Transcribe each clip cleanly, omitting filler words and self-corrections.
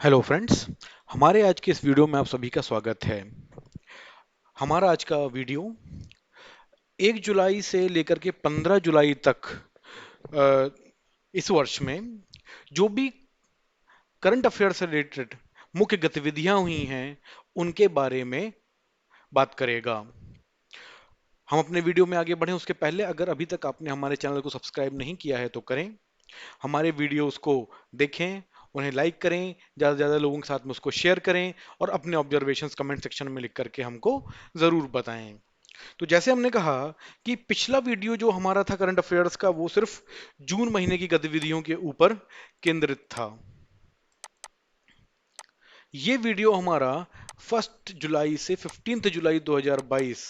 Hello friends. हमारे आज के इस वीडियो में आप सभी का स्वागत है। हमारा आज का वीडियो 1 जुलाई से लेकर के 15 जुलाई तक अ, इस वर्ष में जो भी करंट अफेयर से रिलेटेड मुख्य गतिविधियां हुई हैं उनके बारे में बात करेगा। हम अपने वीडियो में आगे बढ़ें उसके पहले अगर अभी तक आपने हमारे चैनल को सब्सक्राइब नहीं किया है तो करें, हमारे वीडियोस को देखें, उन्हें लाइक करें, ज़्यादा से ज़्यादा लोगों के साथ में उसको शेयर करें और अपने ऑब्जर्वेशंस कमेंट सेक्शन में लिख करके हमको ज़रूर बताएं। तो जैसे हमने कहा कि पिछला वीडियो जो हमारा था करंट अफेयर्स का वो सिर्फ जून महीने की गतिविधियों के ऊपर केंद्रित था। ये वीडियो हमारा 1 जुलाई से 15 जुलाई 2022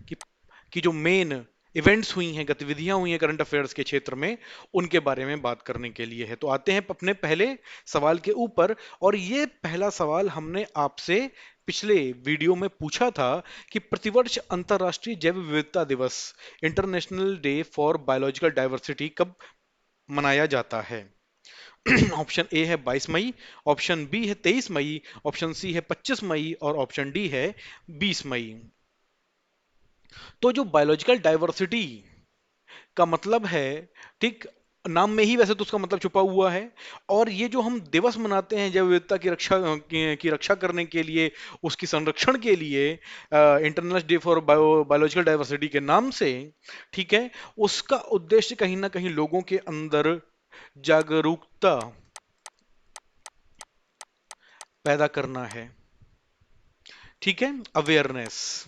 की की जो मेन इवेंट्स हुई हैं, गतिविधियां हुई हैं करंट अफेयर्स के क्षेत्र में, उनके बारे में बात करने के लिए है। तो आते हैं अपने पहले सवाल के ऊपर। और ये पहला सवाल हमने आपसे पिछले वीडियो में पूछा था कि प्रतिवर्ष अंतर्राष्ट्रीय जैव विविधता दिवस, international day for biological diversity, कब मनाया जाता है। ऑप्शन ए है 22 मई, ऑप्शन बी है 23 मई, ऑप्शन सी है 25 मई और ऑप्शन डी है 20 मई। तो जो बायोलॉजिकल डाइवर्सिटी का मतलब है, ठीक, नाम में ही वैसे तो उसका मतलब छुपा हुआ है। और ये जो हम दिवस मनाते हैं जैव विविधता की रक्षा करने के लिए, उसकी संरक्षण के लिए, international day for biological diversity के नाम से, ठीक है, उसका उद्देश्य कहीं ना कहीं लोगों के अंदर जागरूकता पैदा करना है। ठीक है, अवेयरनेस।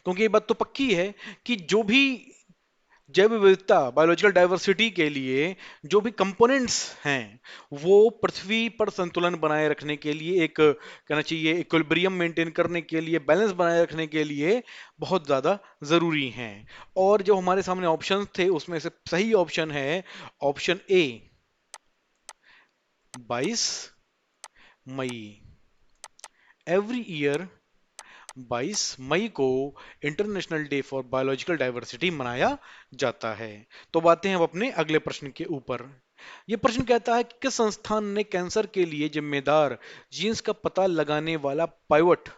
क्योंकि ये बात तो पक्की है कि जो भी जैव विविधता, बायोलॉजिकल डाइवर्सिटी के लिए जो भी कंपोनेंट्स हैं, वो पृथ्वी पर संतुलन बनाए रखने के लिए, एक कहना चाहिए इक्विलिब्रियम मेंटेन करने के लिए, बैलेंस बनाए रखने के लिए बहुत ज़्यादा ज़रूरी हैं। और जो हमारे सामने ऑप्शन थे उसमें से सही ऑप्शन है ऑप्शन ए, 22 मई। एवरी ईयर 22 मई को international day for biological diversity मनाया जाता है। तो बातें हैं अब अपने अगले प्रश्न के ऊपर। यह प्रश्न कहता है कि किस संस्थान ने कैंसर के लिए जिम्मेदार जीन्स का पता लगाने वाला पाइवट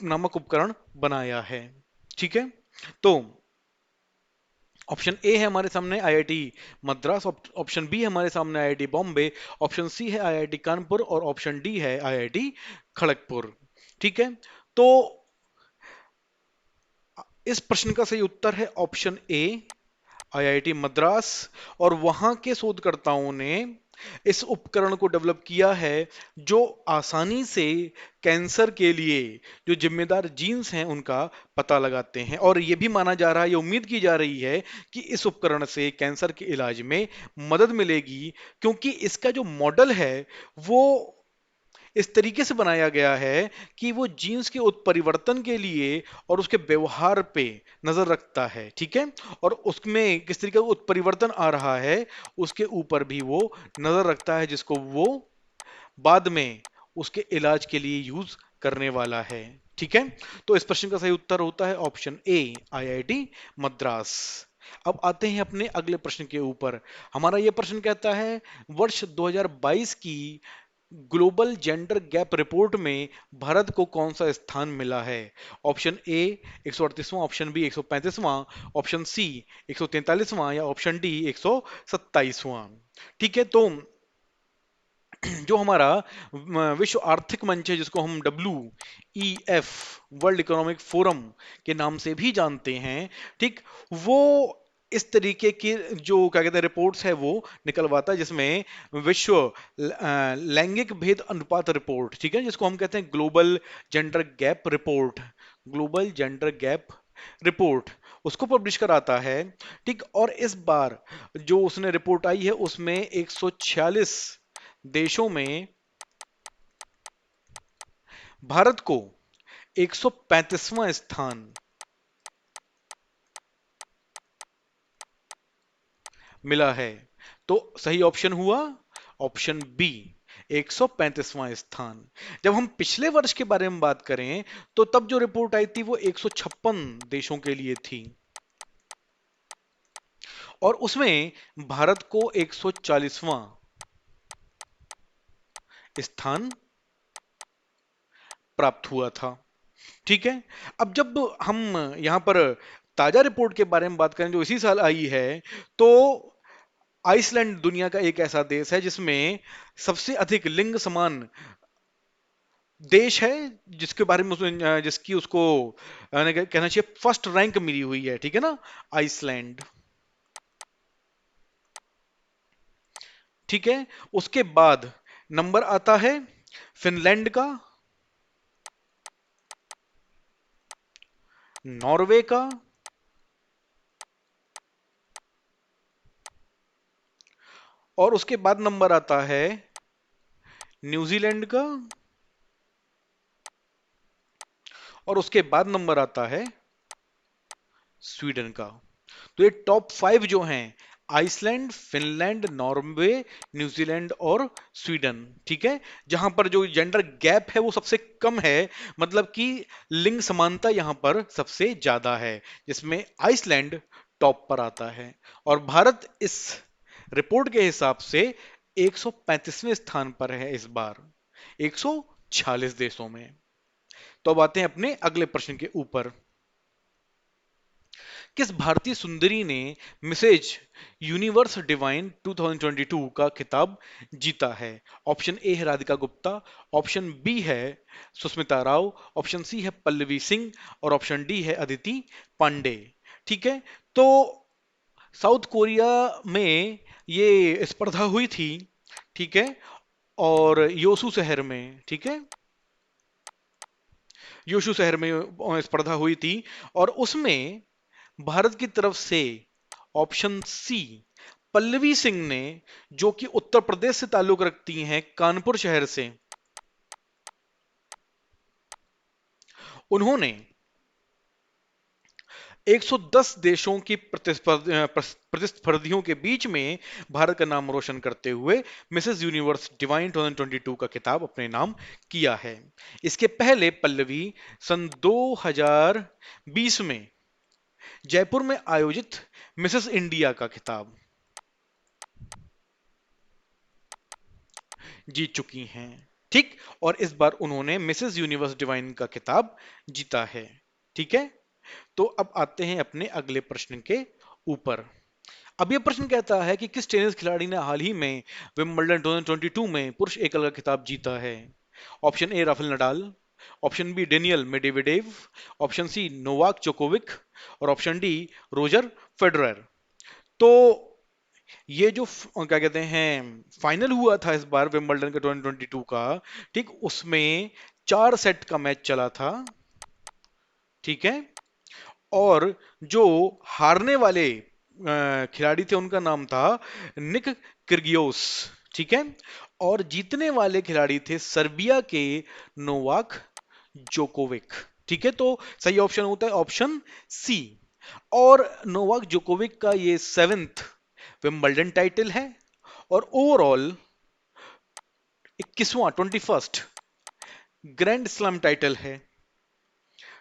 नामक उपकरण बनाया है। ठीक है, तो ऑप्शन ए है हमारे सामने आईआईटी मद्रास, ऑप्शन बी है हमारे सामने आईआईटी बॉम्बे, ऑप्शन सी है आईआईटी कानपुर और ऑप्शन डी है आईआईटी खड़गपुर। ठीक है, तो इस प्रश्न का सही उत्तर है ऑप्शन ए, आईआईटी मद्रास। और वहां के शोधकर्ताओं ने इस उपकरण को डेवलप किया है जो आसानी से कैंसर के लिए जो जिम्मेदार जीन्स हैं उनका पता लगाते हैं। और यह भी माना जा रहा है, ये उम्मीद की जा रही है कि इस उपकरण से कैंसर के इलाज में मदद मिलेगी, क्योंकि इसका जो मॉडल है वो इस तरीके से बनाया गया है कि वो जीन्स के उत्परिवर्तन के लिए और उसके व्यवहार पे नजर रखता है। ठीक है, और उसमें किस तरीके का उत्परिवर्तन आ रहा है उसके ऊपर भी वो नजर रखता है, जिसको वो बाद में उसके इलाज के लिए यूज करने वाला है। ठीक है, तो इस प्रश्न का सही उत्तर होता है ऑप्शन ए, आईआईटी मद्रास। अब आते हैं अपने अगले प्रश्न के ऊपर। हमारा यह प्रश्न कहता है वर्ष 2022 की ग्लोबल जेंडर गैप रिपोर्ट में भारत को कौन सा स्थान मिला है। ऑप्शन ए 138वां, ऑप्शन बी 135वां, ऑप्शन सी 143वां या ऑप्शन डी 127वां। ठीक है, तो जो हमारा विश्व आर्थिक मंच है, जिसको हम WEF, वर्ल्ड इकोनॉमिक फोरम के नाम से भी जानते हैं, ठीक, वो इस तरीके की जो क्या कहते हैं रिपोर्ट्स है वो निकलवाता है, जिसमें विश्व लैंगिक भेद अनुपात रिपोर्ट, ठीक है, जिसको हम कहते हैं global gender gap report, global gender gap report, उसको पब्लिश कराता है। ठीक, और इस बार जो उसने रिपोर्ट आई है उसमें 146 देशों में भारत को 135वां स्थान मिला है। तो सही ऑप्शन हुआ ऑप्शन बी, 135वां स्थान। जब हम पिछले वर्ष के बारे में बात करें तो तब जो रिपोर्ट आई थी वो 156 देशों के लिए थी। और उसमें भारत को 140वां स्थान प्राप्त हुआ था। ठीक है। अब जब हम यहां पर ताजा रिपोर्ट के बारे में बात करें जो इसी साल आई है, तो आइसलैंड दुनिया का एक ऐसा देश है जिसमें सबसे अधिक लिंग समान देश है, जिसके बारे में जिसकी उसको कहना चाहिए फर्स्ट रैंक मिली हुई है। ठीक है ना, आइसलैंड। ठीक है। उसके बाद नंबर आता है फिनलैंड का, नॉर्वे का, और उसके बाद नंबर आता है न्यूजीलैंड का, और उसके बाद नंबर आता है स्वीडन का। तो ये टॉप 5 जो हैं, आइसलैंड, फिनलैंड, नॉर्वे, न्यूजीलैंड और स्वीडन। ठीक है। जहां पर जो जेंडर गैप है वो सबसे कम है, मतलब कि लिंग समानता यहां पर सबसे ज्यादा है, जिसमें आइसलैंड टॉप पर आता है। और भारत इस रिपोर्ट के हिसाब से 135वें स्थान पर है इस बार, 146 देशों में। तो अब आते हैं अपने अगले प्रश्न के ऊपर। किस भारतीय सुंदरी ने मिसेज यूनिवर्स डिवाइन 2022 का खिताब जीता है? ऑप्शन ए है राधिका गुप्ता, ऑप्शन बी है सुष्मिता राव, ऑप्शन सी है पल्लवी सिंह, और ऑप्शन डी है अदिति पांडे। ठीक है। तो साउथ कोरिया में ये स्पर्धा हुई थी। ठीक है। और योसू शहर में, ठीक है, योशु शहर में स्पर्धा हुई थी। और उसमें भारत की तरफ से ऑप्शन सी पल्लवी सिंह ने, जो कि उत्तर प्रदेश से ताल्लुक रखती हैं, कानपुर शहर से, उन्होंने 110 देशों की प्रतिस्पर्धियों के बीच में भारत का नाम रोशन करते हुए मिसेस यूनिवर्स डिवाइन 2022 का खिताब अपने नाम किया है। इसके पहले पल्लवी सन 2020 में जयपुर में आयोजित मिसेस इंडिया का खिताब जीत चुकी हैं। ठीक। और इस बार उन्होंने मिसेस यूनिवर्स डिवाइन का खिताब जीता है। ठीक है। तो अब आते हैं अपने अगले प्रश्न के ऊपर। अब यह प्रश्न कहता है कि किस टेनिस खिलाड़ी ने हाल ही में विंबलडन 2022 में पुरुष एकल का खिताब जीता है? Option A Rafael Nadal, option B Daniil Medvedev, option C Novak Djokovic, और ऑप्शन डी रोजर फेडरर। तो ये जो क्या कहते हैं फाइनल हुआ था इस बार विंबलडन का 2022 का, ठीक, उसमें 4 सेट का मैच चला था। ठीक है। और जो हारने वाले खिलाड़ी थे उनका नाम था निक किर्गियोस। ठीक है। और जीतने वाले खिलाड़ी थे सर्बिया के नोवाक जोकोविक। ठीक है। तो सही ऑप्शन होता है ऑप्शन सी। और नोवाक जोकोविक का ये 7th विंबलडन टाइटल है, और ओवरऑल 21वां 21st ग्रैंड स्लैम टाइटल है।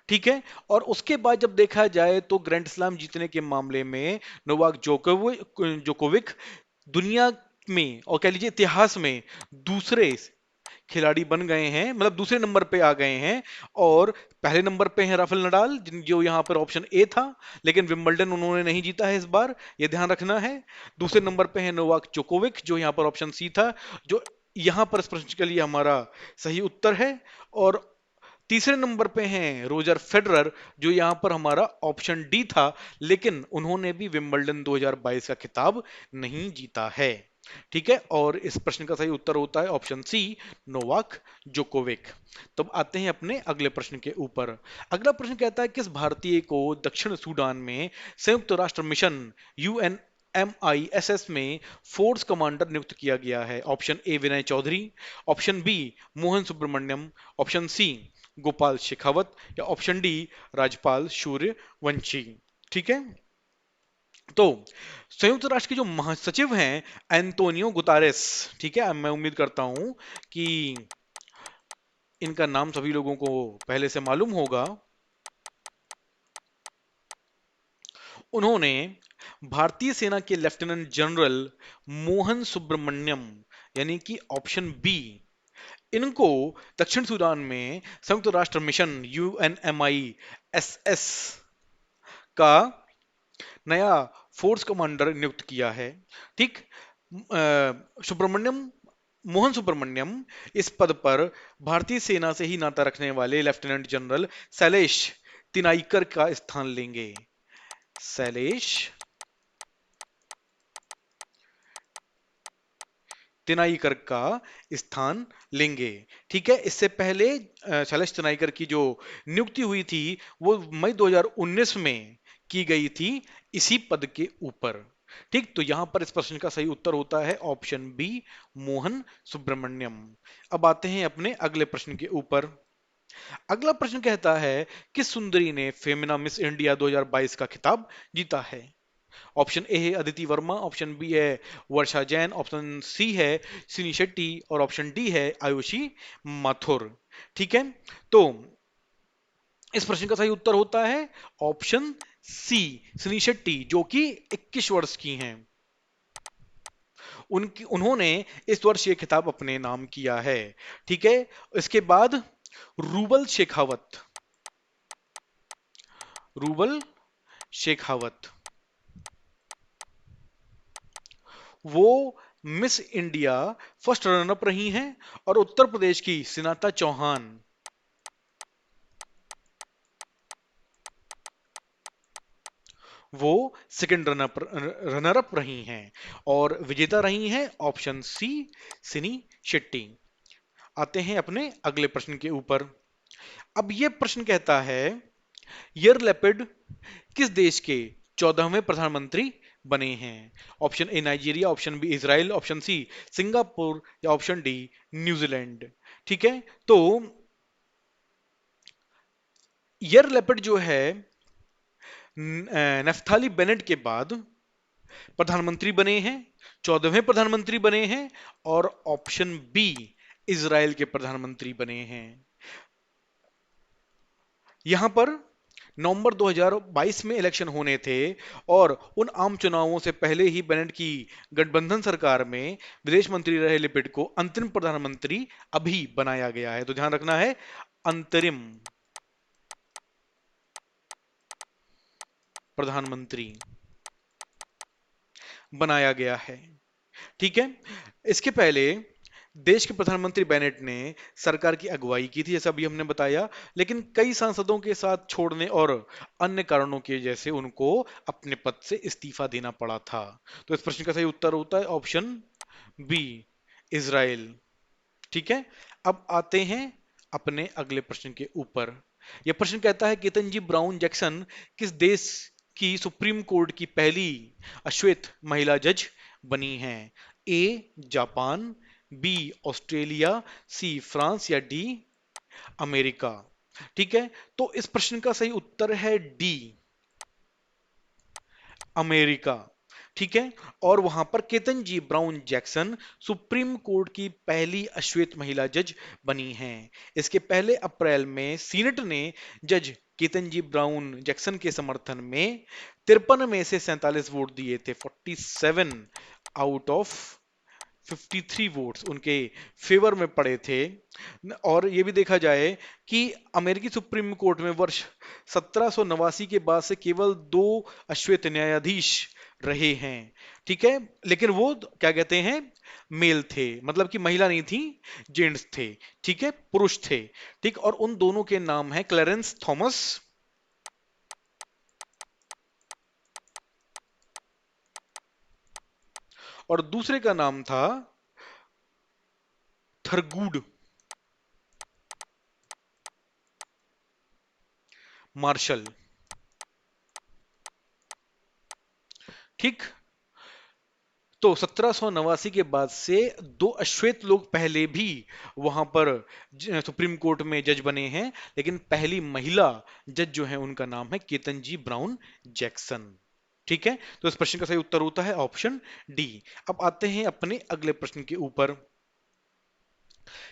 ठीक है। और उसके बाद जब देखा जाए तो ग्रैंड स्लैम जीतने के मामले में नोवाक जोकोविक दुनिया में, और कह लीजिए इतिहास में, दूसरे खिलाड़ी बन गए हैं, मतलब दूसरे नंबर पे आ गए हैं। और पहले नंबर पे है राफेल नडाल, जो यहां पर ऑप्शन ए था, लेकिन विंबलडन उन्होंने नहीं जीता है इस बार, ये ध्यान रखना है। दूसरे नंबर पे है नोवाक जोकोविक, जो यहां पर ऑप्शन सी था, जो यहां पर इस प्रश्न के लिए हमारा सही उत्तर है। और तीसरे नंबर पे हैं रोजर फेडरर, जो यहां पर हमारा ऑप्शन डी था, लेकिन उन्होंने भी विंबलडन 2022 का खिताब नहीं जीता है। ठीक है। और इस प्रश्न का सही उत्तर होता है ऑप्शन सी, नोवाक जोकोविक। तो अब आते हैं अपने अगले प्रश्न के ऊपर। अगला प्रश्न कहता है किस भारतीय को दक्षिण सूडान में संयुक्त राष्ट्र मिशन UNMISS में फोर्स कमांडर नियुक्त किया गया है? Option A Vinay Chaudhary, option B Mohan Subramanyam, option C Gopal Shekhawat, या ऑप्शन डी राजपाल सूर्यवंशी। ठीक है। तो संयुक्त राष्ट्र के जो महासचिव हैं एंटोनियो गुतारेस, ठीक है, मैं उम्मीद करता हूं कि इनका नाम सभी लोगों को पहले से मालूम होगा। उन्होंने भारतीय सेना के लेफ्टिनेंट जनरल मोहन सुब्रमण्यम, यानी कि ऑप्शन बी, इनको दक्षिण सूडान में संयुक्त राष्ट्र मिशन यूएनएमआई एसएस का नया फोर्स कमांडर नियुक्त किया है। ठीक। सुब्रमण्यम, मोहन सुब्रमण्यम इस पद पर भारतीय सेना से ही नाता रखने वाले लेफ्टिनेंट जनरल शैलेश तिनाइकर का स्थान लेंगे। शैलेश तिनाइकर का स्थान लेंगे। ठीक है। इससे पहले शैलेश तिनाइकर की जो नियुक्ति हुई थी वो मई 2019 में की गई थी इसी पद के ऊपर। ठीक। तो यहां पर इस प्रश्न का सही उत्तर होता है ऑप्शन बी, मोहन सुब्रमण्यम। अब आते हैं अपने अगले प्रश्न के ऊपर। अगला प्रश्न कहता है किस सुंदरी ने फेमिना मिस इंडिया 2022 का खिताब जीता है। ऑप्शन ए है अदिति वर्मा, ऑप्शन बी है वर्षा जैन, ऑप्शन सी है सिनी शेट्टी और ऑप्शन डी है आयुषी माथुर। ठीक है। तो इस प्रश्न का सही उत्तर होता है ऑप्शन सी, सिनी शेट्टी, जो कि 21 वर्ष की हैं। उनकी उन्होंने इस वर्ष ये खिताब अपने नाम किया है। ठीक है। इसके बाद रूबल शेखावत, रूबल शेखावत वो मिस इंडिया फर्स्ट रनअप रही हैं। और उत्तर प्रदेश की सिनाता चौहान वो सेकंड रनर अप रही हैं। और विजेता रही हैं ऑप्शन सी, सिनी शेट्टी। आते हैं अपने अगले प्रश्न के ऊपर। अब यह प्रश्न कहता है यार लेपिड किस देश के 14वें प्रधानमंत्री बने हैं। Option A Nigeria, option B Israel, option C Singapore या ऑप्शन डी न्यूजीलैंड। ठीक है। तो यार लेपिड जो है नफ्थाली बेनेट के बाद प्रधानमंत्री बने हैं, 14वें प्रधानमंत्री बने हैं। और ऑप्शन बी इजराइल के प्रधानमंत्री बने हैं। यहां पर नवंबर 2022 में इलेक्शन होने थे और उन आम चुनावों से पहले ही बेनेट की गठबंधन सरकार में विदेश मंत्री रहे लिपिड को अंतरिम प्रधानमंत्री अभी बनाया गया है। तो ध्यान रखना है, अंतरिम प्रधानमंत्री बनाया गया है। ठीक है। इसके पहले देश के प्रधानमंत्री बेनेट ने सरकार की अगुवाई की थी, जैसा अभी हमने बताया, लेकिन कई सांसदों के साथ छोड़ने और अन्य कारणों की वजह से उनको अपने पद से इस्तीफा देना पड़ा था। तो इस प्रश्न का सही उत्तर होता है ऑप्शन बी, इजराइल। ठीक है। अब आते हैं अपने अगले प्रश्न के ऊपर। यह प्रश्न कहता है केतनजी ब्राउन जैक्सन किस देश की सुप्रीम कोर्ट की पहली अश्वेत महिला जज बनी हैं। A Japan, B Australia, C France या डी अमेरिका। ठीक है। तो इस प्रश्न का सही उत्तर है डी, अमेरिका। ठीक है। और वहां पर Ketanji brown Jackson supreme court की पहली अश्वेत महिला जज बनी हैं। इसके पहले अप्रैल में सीनेट ने जज केतनजी ब्राउन जैक्सन के समर्थन में 53 में से 47 वोट दिए थे, 47 आउट ऑफ 53 वोट्स उनके फेवर में पड़े थे। और यह भी देखा जाए कि अमेरिकी सुप्रीम कोर्ट में वर्ष 1789 के बाद से केवल 2 अश्वेत न्यायाधीश रहे हैं। ठीक है। लेकिन वो क्या कहते हैं, मेल थे, मतलब कि महिला नहीं थी, जेंट्स थे। ठीक है, पुरुष थे। ठीक। और उन दोनों के नाम है क्लेरेंस थॉमस और दूसरे का नाम था थरगूड मार्शल। ठीक। तो 1789 के बाद से 2 अश्वेत लोग पहले भी वहां पर सुप्रीम कोर्ट में जज बने हैं, लेकिन पहली महिला जज जो है उनका नाम है केतनजी ब्राउन जैक्सन। ठीक है। तो इस प्रश्न का सही उत्तर होता है ऑप्शन डी। अब आते हैं अपने अगले प्रश्न के ऊपर।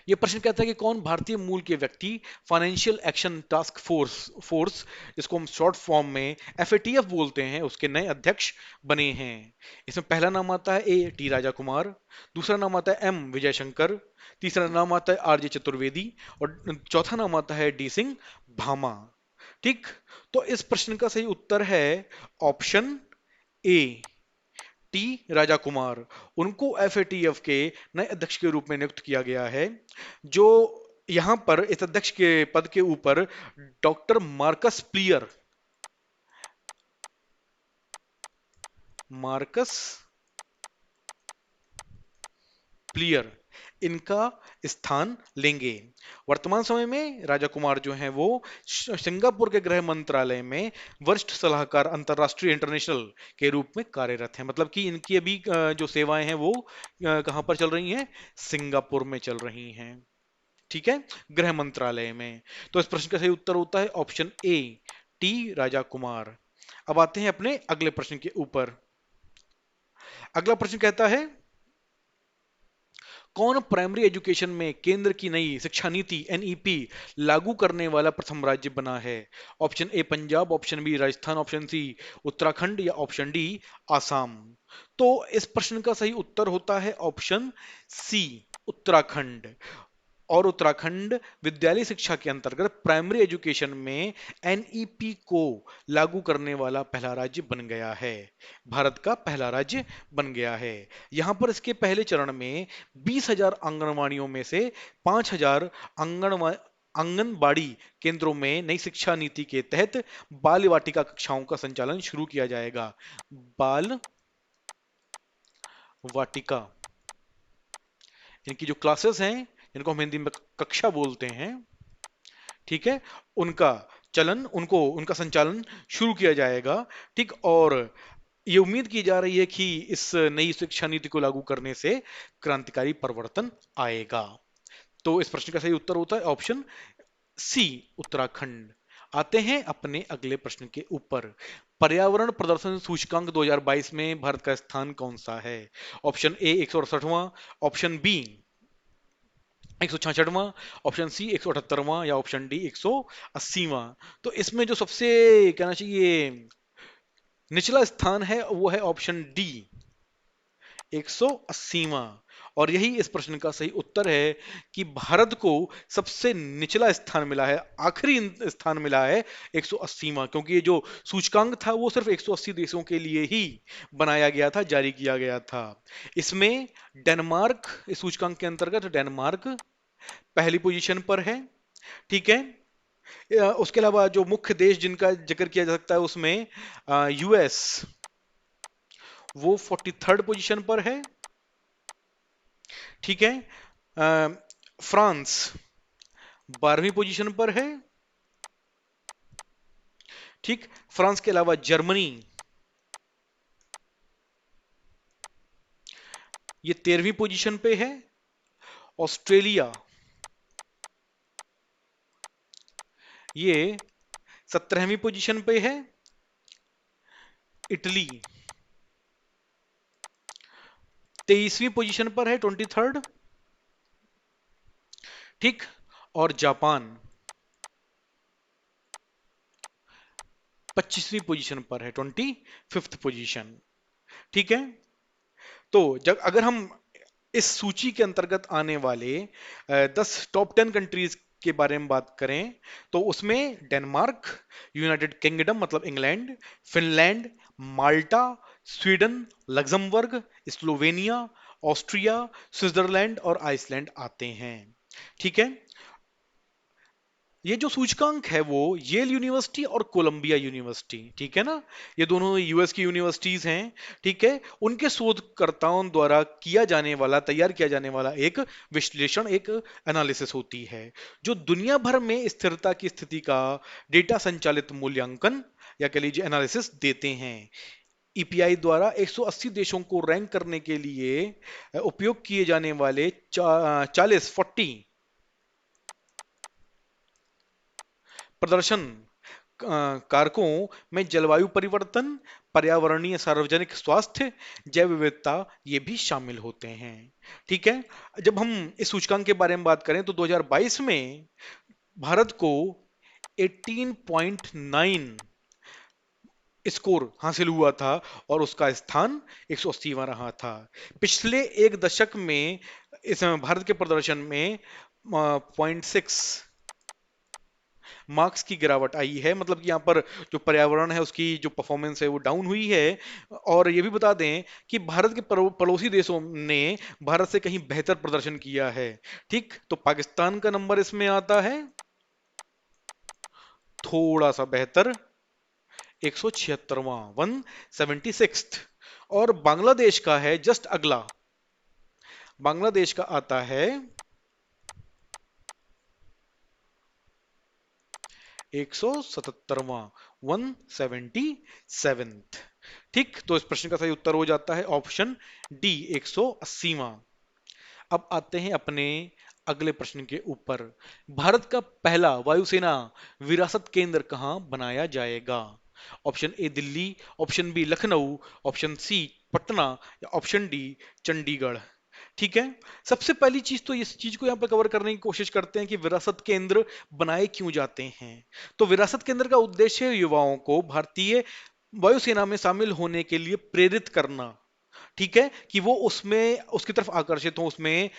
ये प्रश्न कहता है कि कौन भारतीय मूल के व्यक्ति financial action task force force जिसको हम शॉर्ट फॉर्म में एफएटीएफ बोलते हैं उसके नए अध्यक्ष बने हैं। इसमें पहला नाम आता है ए टी राजा कुमार, दूसरा नाम आता है एम विजय शंकर, तीसरा नाम आता है आर जे चतुर्वेदी और चौथा नाम आता है डी सिंह भामा। ठीक, तो इस प्रश्न का सही उत्तर है option A T Raja Kumar. उनको एफएटीएफ के नए अध्यक्ष के रूप में नियुक्त किया गया है। जो यहां पर इस अध्यक्ष के पद के ऊपर डॉक्टर मार्कस प्लियर इनका स्थान लेंगे। वर्तमान समय में राजा कुमार जो हैं वो सिंगापुर के गृह मंत्रालय में वरिष्ठ सलाहकार अंतरराष्ट्रीय इंटरनेशनल के रूप में कार्यरत हैं। मतलब कि इनकी अभी जो सेवाएं हैं वो कहां पर चल रही हैं, सिंगापुर में चल रही हैं। ठीक है, गृह मंत्रालय में। तो इस प्रश्न का सही उत्तर होता है option A T Raja Kumar. अब आते हैं अपने अगले प्रश्न के ऊपर। अगला प्रश्न कहता है कौन प्राइमरी एजुकेशन में केंद्र की नई शिक्षा नीति एनईपी लागू करने वाला प्रथम राज्य बना है? Option A Punjab, option B Rajasthan, option C Uttarakhand या ऑप्शन डी आसाम। तो इस प्रश्न का सही उत्तर होता है ऑप्शन सी उत्तराखंड। और उत्तराखंड विद्यालय शिक्षा के अंतर्गत प्राइमरी एजुकेशन में एनईपी को लागू करने वाला पहला राज्य बन गया है। भारत का पहला राज्य बन गया है। यहां पर इसके पहले चरण में 20,000 आंगनवाड़ियों में से 5,000 आंगनवा आंगनबाड़ी केंद्रों में नई शिक्षा नीति के तहत बाल वाटिका कक्षाओं का संचालन शुरू किया जाएगा। बाल वाटिका इनकी जो क्लासेस हैं, इनको हम हिंदी में कक्षा बोलते हैं, ठीक है, उनका उनका संचालन शुरू किया जाएगा। ठीक, और ये उम्मीद की जा रही है कि इस नई शिक्षा नीति को लागू करने से क्रांतिकारी परिवर्तन आएगा। तो इस प्रश्न का सही उत्तर होता है ऑप्शन सी उत्तराखंड। आते हैं अपने अगले प्रश्न के ऊपर। पर्यावरण प्रदर्शन सूचकांक 2022 में भारत का स्थान कौन सा है? ऑप्शन ए 168वां, ऑप्शन बी 166वां, ऑप्शन सी 178वां या ऑप्शन डी 180वां। तो इसमें जो सबसे कहना चाहिए निचला स्थान है वो है ऑप्शन डी 180वां। और यही इस प्रश्न का सही उत्तर है कि भारत को सबसे निचला स्थान मिला है, आखिरी स्थान मिला है 180वां, क्योंकि ये जो सूचकांक था वो सिर्फ 180 देशों के लिए ही बनाया गया था, जारी किया गया था। इसमें डेनमार्क, इस सूचकांक के अंतर्गत डेनमार्क पहली पोजीशन पर है। ठीक है, उसके अलावा जो मुख्य देश जिनका जिक्र किया जा सकता है उसमें यूएस वो 43rd पोजीशन पर है। ठीक है, फ्रांस 12वीं पोजीशन पर है। ठीक, फ्रांस के अलावा जर्मनी ये 13वीं पोजीशन पे है। ऑस्ट्रेलिया ये 17वीं पोजीशन पे है। इटली 23वीं पोजीशन पर है, 23rd। ठीक, और जापान 25वीं पोजीशन पर है, 25th पोजीशन। ठीक है, तो जब अगर हम इस सूची के अंतर्गत आने वाले 10 टॉप 10 कंट्रीज के बारे में बात करें तो उसमें डेनमार्क, यूनाइटेड किंगडम मतलब England, Finland, Malta, Sweden, Luxembourg, Slovenia, Austria, Switzerland और आइसलैंड आते हैं। ठीक है, ये जो सूचकांक है वो येल यूनिवर्सिटी और कोलंबिया यूनिवर्सिटी, ठीक है ना, ये दोनों यूएस की यूनिवर्सिटीज हैं। ठीक है, उनके शोधकर्ताओं द्वारा तैयार किया जाने वाला एक विश्लेषण, एक एनालिसिस होती है जो दुनिया भर में स्थिरता की स्थिति का डेटा संचालित मूल्यांकन या कह लीजिए एनालिसिस देते हैं। ईपीआई द्वारा 180 देशों को रैंक करने के लिए उपयोग किए जाने वाले 40 प्रदर्शन कारकों में जलवायु परिवर्तन, पर्यावरणीय, सार्वजनिक स्वास्थ्य, जैव विविधता, ये भी शामिल होते हैं। ठीक है। जब हम इस सूचकांक के बारे में बात करें तो 2022 में भारत को 18.9 स्कोर हासिल हुआ था और उसका स्थान 180वां रहा था। पिछले एक दशक में इस भारत के प्रदर्शन में 0.6 मार्क्स की गिरावट आई है। मतलब कि यहाँ पर जो पर्यावरण है उसकी जो परफॉर्मेंस है वो डाउन हुई है। और ये भी बता दें कि भारत के पड़ोसी देशों ने भारत से कहीं बेहतर प्रदर्शन किया है। ठीक, तो पाकिस्तान का नंबर इसमें आता है थोड़ा सा बेहतर, 176वां, 176। और बांग्लादेश का है जस्ट अगला, बांग्लादेश का आता है 177वां, 177। ठीक, तो इस प्रश्न का सही उत्तर हो जाता है ऑप्शन डी, 180वां। अब आते हैं अपने अगले प्रश्न के ऊपर। भारत का पहला वायुसेना विरासत केंद्र कहां बनाया जाएगा? Option A Delhi, option B Lucknow, option C Patna, या ऑप्शन डी चंडीगढ़। ठीक है। सबसे पहली चीज तो इस चीज को यहाँ पे कवर करने की कोशिश करते हैं कि विरासत केंद्र बनाए क्यों जाते हैं। तो विरासत केंद्र का उद्देश्य युवाओं को भारतीय वायुसेना में शामिल होने के लिए प्रेरित करना। ठीक है, कि वो उसमें उसकी तरफ आकर्षित हो, उसमें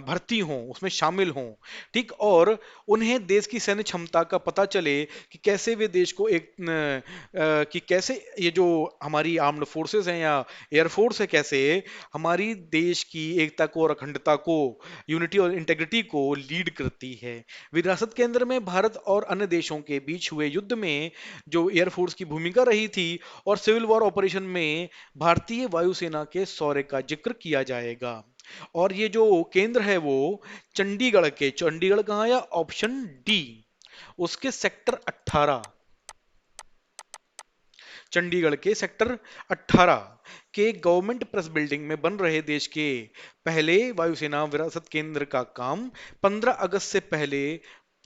भर्ती हों, उसमें शामिल हों। ठीक, और उन्हें देश की सैन्य क्षमता का पता चले कि कैसे वे देश को कि कैसे ये जो हमारी आर्म्ड फोर्सेस हैं या एयरफोर्स है, कैसे हमारी देश की एकता को और अखंडता को, यूनिटी और इंटेग्रिटी को लीड करती है। विरासत केंद्र में भारत और अन्य देशों के बीच हुए युद्ध में जो एयरफोर्स की भूमिका रही थी और सिविल वॉर ऑपरेशन में भारतीय वायुसेना के शौर्य का जिक्र किया जाएगा। और ये जो केंद्र है वो चंडीगढ़ कहाँ आया? ऑप्शन डी, उसके सेक्टर 18, चंडीगढ़ के सेक्टर 18 के गवर्नमेंट प्रेस बिल्डिंग में बन रहे देश के पहले वायुसेना विरासत केंद्र का काम 15 अगस्त से पहले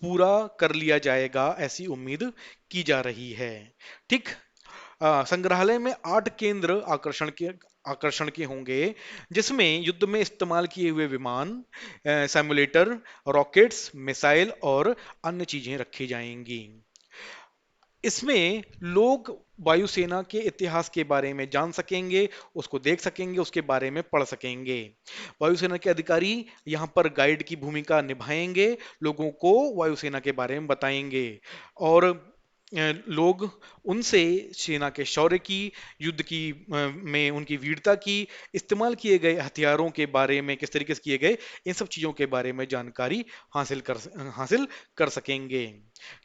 पूरा कर लिया जाएगा, ऐसी उम्मीद की जा रही है। ठीक, संग्रहालय में 8 केंद्र आकर्षण के होंगे, जिसमें युद्ध में इस्तेमाल किए हुए विमान, सिमुलेटर, रॉकेट्स, मिसाइल और अन्य चीजें रखी जाएंगी। इसमें लोग वायुसेना के इतिहास के बारे में जान सकेंगे, उसको देख सकेंगे, उसके बारे में पढ़ सकेंगे। वायुसेना के अधिकारी यहाँ पर गाइड की भूमिका निभाएंगे, लोगों को वायुसेना के बारे में बताएंगे। और लोग उनसे सेना के शौर्य की, युद्ध की में उनकी वीरता की, इस्तेमाल किए गए हथियारों के बारे में किस तरीके से किए गए, इन सब चीजों के बारे में जानकारी हासिल कर सकेंगे।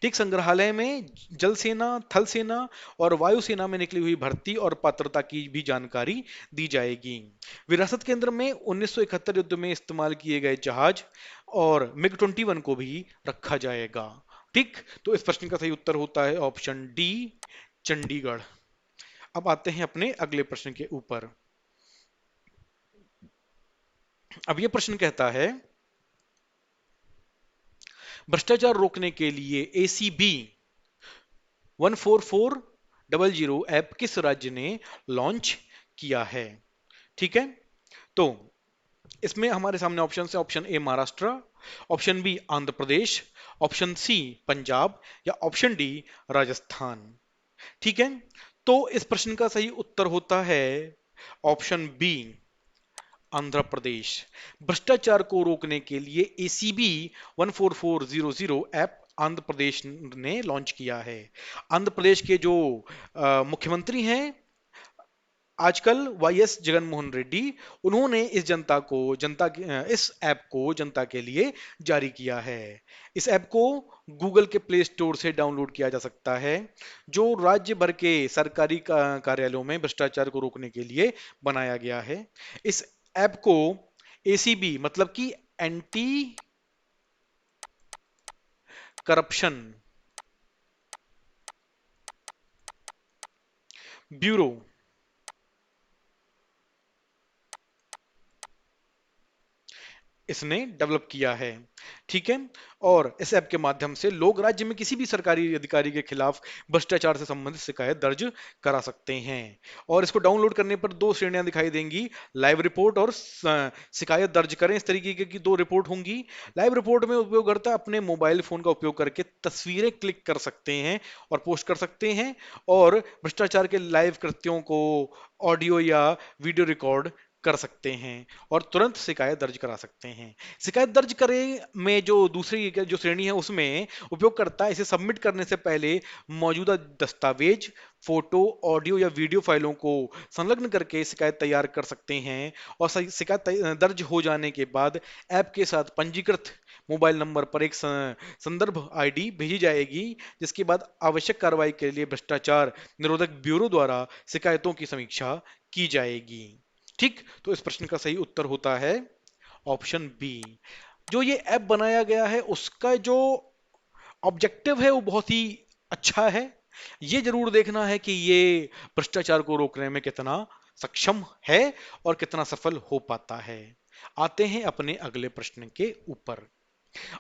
ठीक, संग्रहालय में जल सेना, थल सेना और वायुसेना में निकली हुई भर्ती और पात्रता की भी जानकारी दी जाएगी। विरासत केंद्र में 1971 युद्ध में इस्तेमाल किए गए जहाज और मिग 21 को भी रखा जाएगा। ठीक, तो इस प्रश्न का सही उत्तर होता है ऑप्शन डी, चंडीगढ़। अब आते हैं अपने अगले प्रश्न के ऊपर। अब यह प्रश्न कहता है, भ्रष्टाचार रोकने के लिए एसीबी 14400 ऐप किस राज्य ने लॉन्च किया है? ठीक है, तो इसमें हमारे सामने ऑप्शन है, option A Maharashtra, option B Andhra Pradesh, option C Punjab, या ऑप्शन डी राजस्थान। ठीक है, तो इस प्रश्न का सही उत्तर होता है ऑप्शन बी, आंध्र प्रदेश। भ्रष्टाचार को रोकने के लिए एसीबी 14400 ऐप आंध्र प्रदेश ने लॉन्च किया है। आंध्र प्रदेश के जो मुख्यमंत्री हैं आजकल, वाईएस जगनमोहन रेड्डी, उन्होंने इस ऐप को जनता के लिए जारी किया है। इस ऐप को गूगल के प्ले स्टोर से डाउनलोड किया जा सकता है, जो राज्य भर के सरकारी कार्यालयों में भ्रष्टाचार को रोकने के लिए बनाया गया है। इस ऐप को एसीबी मतलब कि एंटी करप्शन ब्यूरो इसने डेवलप किया है। ठीक है। और इस ऐप के माध्यम से लोग राज्य में किसी भी सरकारी अधिकारी के खिलाफ भ्रष्टाचार से संबंधित शिकायत दर्ज करा सकते हैं। और इसको डाउनलोड करने पर दो श्रेणियां दिखाई देंगी, लाइव रिपोर्ट और शिकायत दर्ज करें, इस तरीके की दो रिपोर्ट होंगी। लाइव रिपोर्ट में उपयोगकर्ता अपने मोबाइल फोन का उपयोग करके तस्वीरें क्लिक कर सकते हैं और पोस्ट कर सकते हैं, और भ्रष्टाचार के लाइव कृत्यों को ऑडियो या वीडियो रिकॉर्ड कर सकते हैं और तुरंत शिकायत दर्ज करा सकते हैं। शिकायत दर्ज करें में जो दूसरी जो श्रेणी है उसमें उपयोगकर्ता इसे सबमिट करने से पहले मौजूदा दस्तावेज, फोटो, ऑडियो या वीडियो फाइलों को संलग्न करके शिकायत तैयार कर सकते हैं, और शिकायत दर्ज हो जाने के बाद ऐप के साथ पंजीकृत मोबाइल नंबर पर एक संदर्भ आईडी भेजी जाएगी, जिसके बाद आवश्यक कार्रवाई के लिए भ्रष्टाचार निरोधक ब्यूरो द्वारा शिकायतों की समीक्षा की जाएगी। ठीक, तो इस प्रश्न का सही उत्तर होता है ऑप्शन बी। जो ये ऐप बनाया गया है उसका जो ऑब्जेक्टिव है वो बहुत ही अच्छा है। ये जरूर देखना है कि ये भ्रष्टाचार को रोकने में कितना सक्षम है और कितना सफल हो पाता है। आते हैं अपने अगले प्रश्न के ऊपर।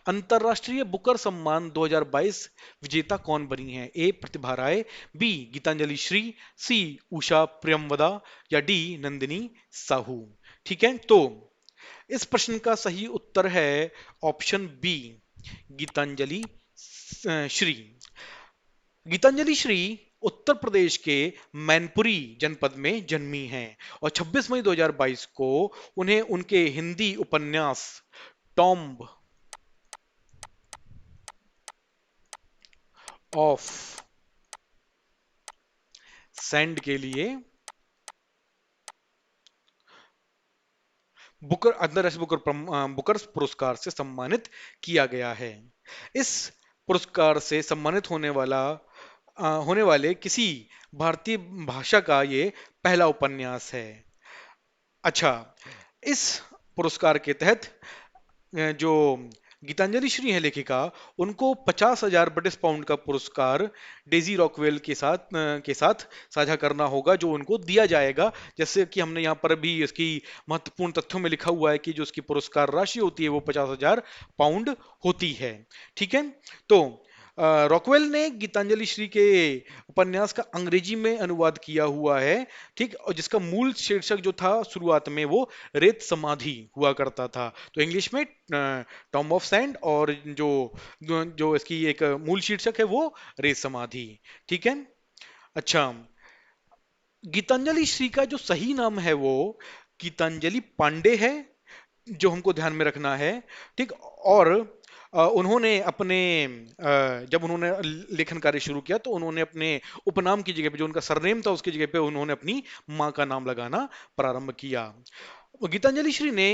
अंतरराष्ट्रीय बुकर सम्मान 2022 विजेता कौन बनी है? ए प्रतिभा राय, बी गीतांजलि श्री, सी उषा प्रियमवदा, या डी नंदिनी साहू। ठीक है, तो इस प्रश्न का सही उत्तर है ऑप्शन बी, गीतांजलि श्री। गीतांजलि श्री उत्तर प्रदेश के मैनपुरी जनपद में जन्मी हैं और 26 मई 2022 को उन्हें उनके हिंदी उपन्यास टॉम्ब ऑफ सैंड के लिए बुकर अंतरराष्ट्रीय बुकर पुरस्कार से सम्मानित किया गया है। इस पुरस्कार से सम्मानित होने वाले किसी भारतीय भाषा का ये पहला उपन्यास है। अच्छा, इस पुरस्कार के तहत जो गीतांजलि श्री है लेखिका, उनको 50,000 ब्रिटिश पाउंड का पुरस्कार डेजी रॉकवेल के साथ साझा करना होगा, जो उनको दिया जाएगा। जैसे कि हमने यहाँ पर भी इसकी महत्वपूर्ण तथ्यों में लिखा हुआ है कि जो उसकी पुरस्कार राशि होती है वो 50,000 पाउंड होती है। ठीक है, तो रॉकवेल ने गीतांजलि श्री के उपन्यास का अंग्रेजी में अनुवाद किया हुआ है। ठीक, और जिसका मूल शीर्षक जो था शुरुआत में वो रेत समाधि हुआ करता था, तो इंग्लिश में टॉम ऑफ सैंड, और जो जो इसकी एक मूल शीर्षक है वो रेत समाधि। ठीक है। अच्छा, गीतांजलि श्री का जो सही नाम है वो गीतांजलि पांडे है, जो हमको ध्यान में रखना है। ठीक, और उन्होंने जब उन्होंने लेखन कार्य शुरू किया तो उन्होंने अपने उपनाम की जगह पे, जो उनका सरनेम था उसकी जगह पे उन्होंने अपनी माँ का नाम लगाना प्रारंभ किया। गीतांजलि श्री ने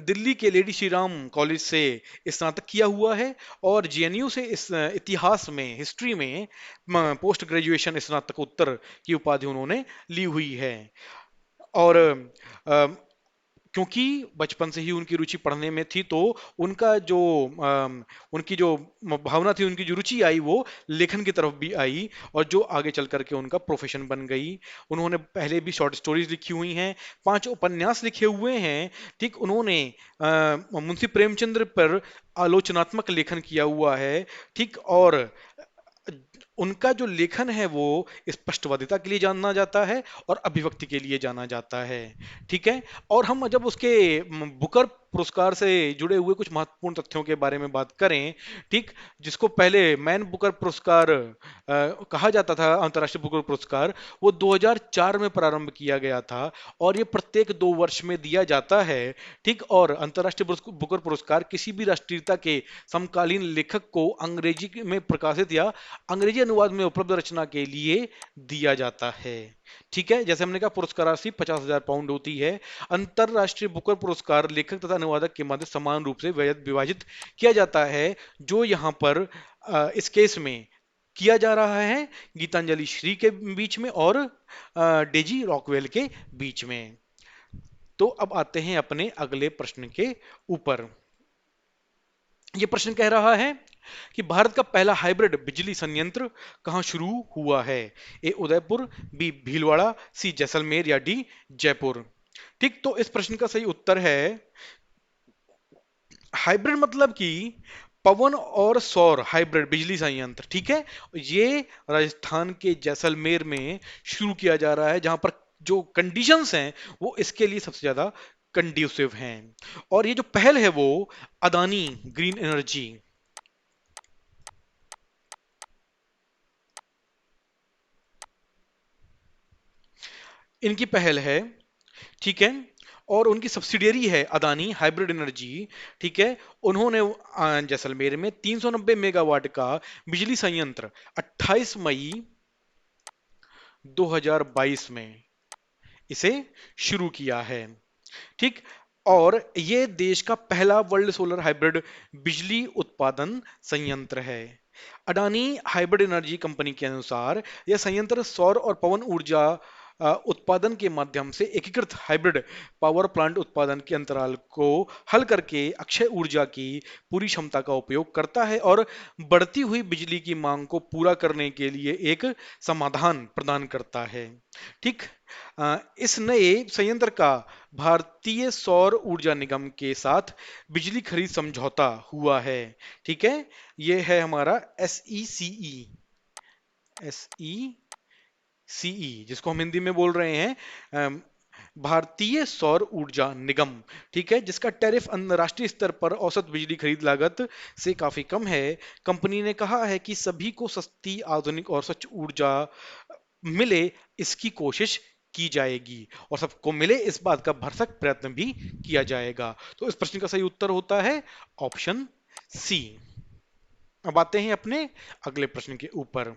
दिल्ली के लेडी श्री राम कॉलेज से स्नातक किया हुआ है और जेएनयू से इस इतिहास में, हिस्ट्री में पोस्ट ग्रेजुएशन स्नातकोत्तर की उपाधि उन्होंने ली हुई है। और क्योंकि बचपन से ही उनकी रुचि पढ़ने में थी, तो उनका जो उनकी जो भावना थी, उनकी जो रुचि आई वो लेखन की तरफ भी आई, और जो आगे चल करके उनका प्रोफेशन बन गई। उन्होंने पहले भी शॉर्ट स्टोरीज लिखी हुई हैं, 5 उपन्यास लिखे हुए हैं। ठीक, उन्होंने मुंशी प्रेमचंद्र पर आलोचनात्मक लेखन किया हुआ है। ठीक, और उनका जो लेखन है वो स्पष्टवादिता के लिए जाना जाता है और अभिव्यक्ति के लिए जाना जाता है। ठीक है, और हम जब उसके बुकर पुरस्कार से जुड़े हुए कुछ महत्वपूर्ण तथ्यों के बारे में बात करें, ठीक, जिसको पहले मैन बुकर पुरस्कार कहा जाता था, अंतर्राष्ट्रीय बुकर पुरस्कार, वो 2004 में प्रारंभ किया गया था और ये प्रत्येक 2 वर्ष में दिया जाता है। ठीक, और अंतर्राष्ट्रीय बुकर पुरस्कार किसी भी राष्ट्रीयता के समकालीन लेखक को अंग्रेजी में प्रकाशित या अंग्रेजी अनुवाद में उपलब्ध रचना के लिए दिया जाता है। ठीक है, जैसे हमने कहा पुरस्कार राशि 50,000 पाउंड होती है। अंतरराष्ट्रीय बुकर पुरस्कार लेखक तथा अनुवादक के मध्य समान रूप से विभाजित किया जाता है, जो यहाँ पर इस केस में किया जा रहा है गीतांजलि श्री के बीच में और डेजी रॉकवेल के बीच में। तो अब आते हैं अपने अगले प्रश्न के ऊपर। यह प्रश्न कह रहा है कि भारत का पहला हाइब्रिड बिजली संयंत्र कहां शुरू हुआ है? ए उदयपुर, बी भीलवाड़ा, सी जैसलमेर, या डी जयपुर। ठीक, तो इस प्रश्न का सही उत्तर है हाइब्रिड मतलब कि पवन और सौर हाइब्रिड बिजली संयंत्र, ठीक है। ये राजस्थान के जैसलमेर में शुरू किया जा रहा है, जहां पर जो कंडीशंस हैं वो इसके लिए सबसे ज्यादा कंड्यूसिव हैं। और ये जो पहल है वो अदानी ग्रीन एनर्जी, इनकी पहल है, ठीक है। और उनकी सब्सिडियरी है अदानी हाइब्रिड एनर्जी, ठीक है। उन्होंने जैसलमेर में 390 मेगावाट का बिजली संयंत्र 28 मई 2022 में इसे शुरू किया है, ठीक। और ये देश का पहला वर्ल्ड सोलर हाइब्रिड बिजली उत्पादन संयंत्र है। अडानी हाइब्रिड एनर्जी कंपनी के अनुसार यह संयंत्र सौर और पवन ऊर्जा उत्पादन के माध्यम से एकीकृत हाइब्रिड पावर प्लांट उत्पादन के अंतराल को हल करके अक्षय ऊर्जा की पूरी क्षमता का उपयोग करता है और बढ़ती हुई बिजली की मांग को पूरा करने के लिए एक समाधान प्रदान करता है, ठीक। इस नए संयंत्र का भारतीय सौर ऊर्जा निगम के साथ बिजली खरीद समझौता हुआ है, ठीक है। ये है हमारा SECE जिसको हम हिंदी में बोल रहे हैं अम, भारतीय सौर ऊर्जा निगम, ठीक है, जिसका टैरिफ अंतरराष्ट्रीय स्तर पर औसत बिजली खरीद लागत से काफी कम है। कंपनी ने कहा है कि सभी को सस्ती, आधुनिक और स्वच्छ ऊर्जा मिले, इसकी कोशिश की जाएगी और सबको मिले इस बात का भरसक प्रयत्न भी किया जाएगा। तो इस प्रश्न का सही उत्तर होता है ऑप्शन सी। अब आते हैं अपने अगले प्रश्न के ऊपर।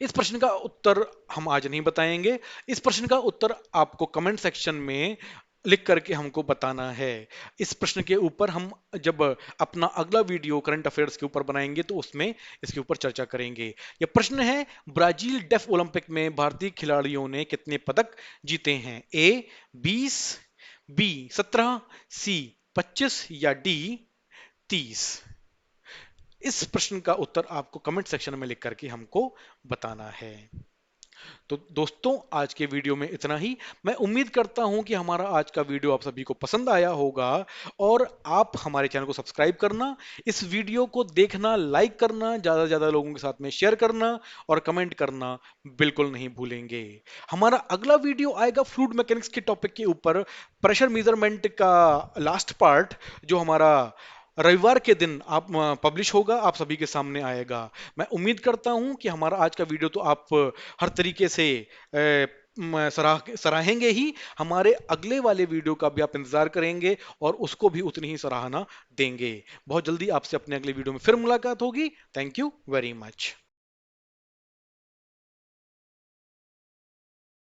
इस प्रश्न का उत्तर हम आज नहीं बताएंगे, इस प्रश्न का उत्तर आपको कमेंट सेक्शन में लिख करके हमको बताना है। इस प्रश्न के ऊपर हम जब अपना अगला वीडियो करंट अफेयर्स के ऊपर बनाएंगे तो उसमें इसके ऊपर चर्चा करेंगे। यह प्रश्न है, ब्राजील डेफ ओलंपिक में भारतीय खिलाड़ियों ने कितने पदक जीते हैं? ए 20, बी 17, सी 25 या डी 30? इस प्रश्न का उत्तर आपको कमेंट सेक्शन में लिख करके हमको बताना है। तो दोस्तों आज के वीडियो में इतना ही। मैं उम्मीद करता हूं कि हमारा आज का वीडियो आप सभी को पसंद आया होगा और आप हमारे चैनल को सब्सक्राइब करना, इस वीडियो को देखना, लाइक करना, ज्यादा से ज्यादा लोगों के साथ में शेयर करना और कमेंट करना बिल्कुल नहीं भूलेंगे। हमारा अगला वीडियो आएगा फ्लूइड मैकेनिक्स के टॉपिक के ऊपर, प्रेशर मेजरमेंट का लास्ट पार्ट, जो हमारा रविवार के दिन आप पब्लिश होगा, आप सभी के सामने आएगा। मैं उम्मीद करता हूं कि हमारा आज का वीडियो तो आप हर तरीके से सराहेंगे ही, हमारे अगले वाले वीडियो का भी आप इंतजार करेंगे और उसको भी उतनी ही सराहना देंगे। बहुत जल्दी आपसे अपने अगले वीडियो में फिर मुलाकात होगी। Thank you very much.